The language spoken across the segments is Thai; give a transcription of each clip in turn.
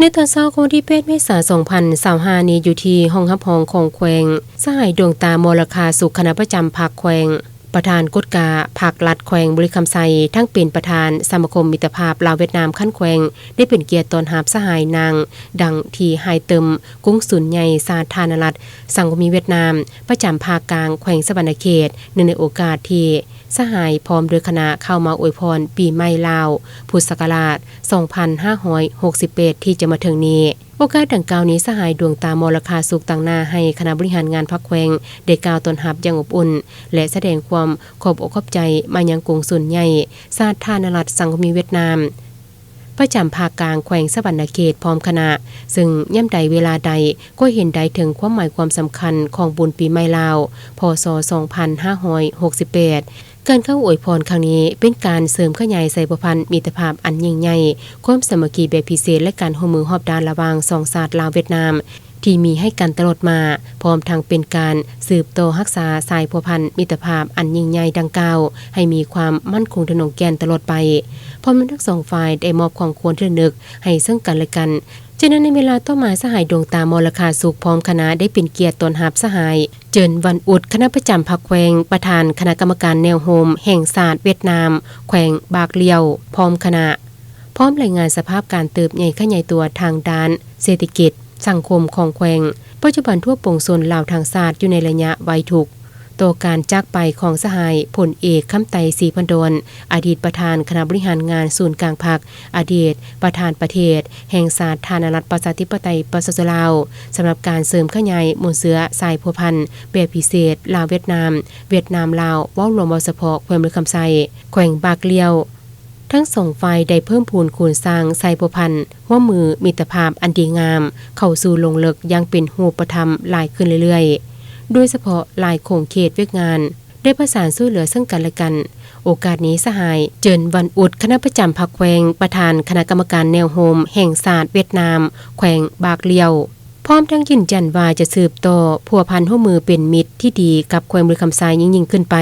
ในตอนเช้าของวันที่8 เมษายน 2025นี้อยู่ที่ห้องรับรองของแขวงสหายดวงตามรคาสุขคณะประจำภาคแขวงประธานกฎกาภาครัฐแขวงบริคำไซทั้งเป็นประธานสมาคมมิตรภาพลาวเวียดนามขั้นแขวงได้เป็นเกียรติต้อนรับสหายนางดังที่ไฮเติมกุ้งสุนใหญ่สาธารณรัฐสังคมเวียดนามประจำภาคกลางแขวงสะวรรณเขตในโอกาสที่สหายพร้อมโดยคณะเข้ามาอวยพรปีใหม่ลาวพุทธศักราช 2568 ที่จะมาถึงนี้โอกาสดังกล่าวนี้สหายดวงตามรคาสุขต่างหน้าให้คณะบริหารงานพรรคแขวงได้กล่าวต้อนรับอย่างอบอุ่นและแสดงความขอบอกขอบใจมายังกงสุลใหญ่สาธารณรัฐสังคมเวียดนามประจำภาคกลางแขวงสะวรรณเขตพร้อมคณะซึ่งย่ำใดเวลาใดก็เห็นได้ถึงความหมายความสำคัญของบุญปีใหม่ลาวพ.ศ. 2568การเข้าอวยพรครั้งนี้เป็นการเสริมขยายใส่ประพันธ์มิตรภาพอันยิ่งใหญ่ความสามัคคีแบบพิเศษและการร่วมมือรอบด้านระหว่างสองชาติลาวเวียดนามที่มีให้กันตลอดมาพร้อมทั้งเป็นการสืบต่อรักษาสายประพันธ์มิตรภาพอันยิ่งใหญ่ดังกล่าวให้มีความมั่นคงทนงแกนตลอดไปพร้อมทั้งสองฝ่ายได้มอบของควรที่ระลึกให้ซึ่งกันและกันฉะนั้นในเวลาต่อมาสหายดวงตามรคาสุขพร้อมคณะได้เป็นเกียรติต้อนรับสหายเจินวันอุดคณะประจำภาคแขวงประธานคณะกรรมการแนวโฮมแห่งศาสตร์เวียดนามแขวงบากเลียวพร้อมคณะพร้อมรายงานสภาพการเติบใหญ่ขยายตัวทางด้านเศรษฐกิจสังคมของแขวงปัจจุบันทั่วปวงชนลาวทางศาสตร์อยู่ในระยะวัยทุกข์ต่อการจากไปของสหายพลเอกคำไตศรีพันดลอดีตประธานคณะบริหารงานศูนย์กลางพรรคอดีตประธานประเทศแห่งสาธารณรัฐประชาธิปไตยประชาชนลาวสำหรับการเสริมขยายหมู่เสือสายพัวพันธุ์แบบพิเศษลาวเวียดนามลาวเว้ารวมเอาเฉพาะแขวงบริคำไซแขวงบากเลียวทั้งสองฝ่ายได้เพิ่มพูนคูณสร้างสายพัวพันธุ์ว่ามือมิตรภาพอันดีงามเข้าสู่ลงเลิกยังเป็นรูปธรรมหลายขึ้นเรื่อยๆโดยเฉพาะหลายโครงเขตเวียกงานได้ประสานช่วยเหลือซึ่งกันและกันโอกาสนี้สหายเจินวันอุดคณะประจำภาคแขวงประธานคณะกรรมการแนวโฮมแห่งศาสตร์เวียดนามแขวงบากเลียวพร้อมทั้งยืนยันว่าจะสืบต่อพัวพันร่วมมือเป็นมิตรที่ดีกับแขวงบริคำไซยิ่งขึ้นไป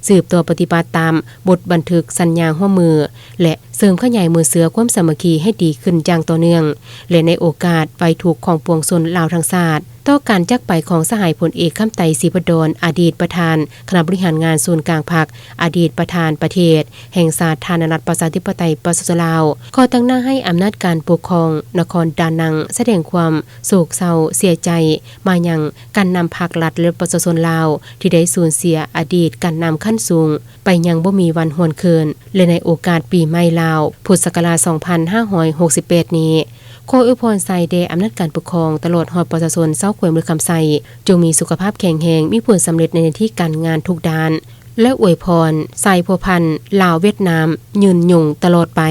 สืบต่อปฏิบัติตามบทบันทึกสัญญาร่วมมือและเสริมขยายมือเสือความสามัคคีให้ดีขึ้นอย่างต่อเนื่องและในโอกาสไว้ทุกข์ของปวงชนลาวทั้งชาติต่อการจากไปของสหายพลเอกคำไตศรีพันดลอดีตประธานคณะบริหารงานศูนย์กลางพรรคอดีตประธานประเทศแห่งสาธารณรัฐประชาธิปไตยประชาชนลาวขอตั้งหน้าให้อำนาจการปกครองนครดานังแสดงความโศกเศร้าเสียใจมายังการนำภาครัฐและประชาชนลาวที่ได้สูญเสียอดีตการนำขั้นสูงไปยังบ่มีวันหวนคืนและในโอกาสปีใหม่ลาวพุทธศักราช 2568 นี้ขออวยพรใส่แด่อำนาจการปกครองตลอดฮอดประชาชนเศร้าแขวงบริคำไซจงมีสุขภาพแข็งแรงมีผลสำเร็จในหน้าที่การงานทุกด้านและอวยพรใส่พัวพันธุ์ลาวเวียดนามยืนยงตลอดไป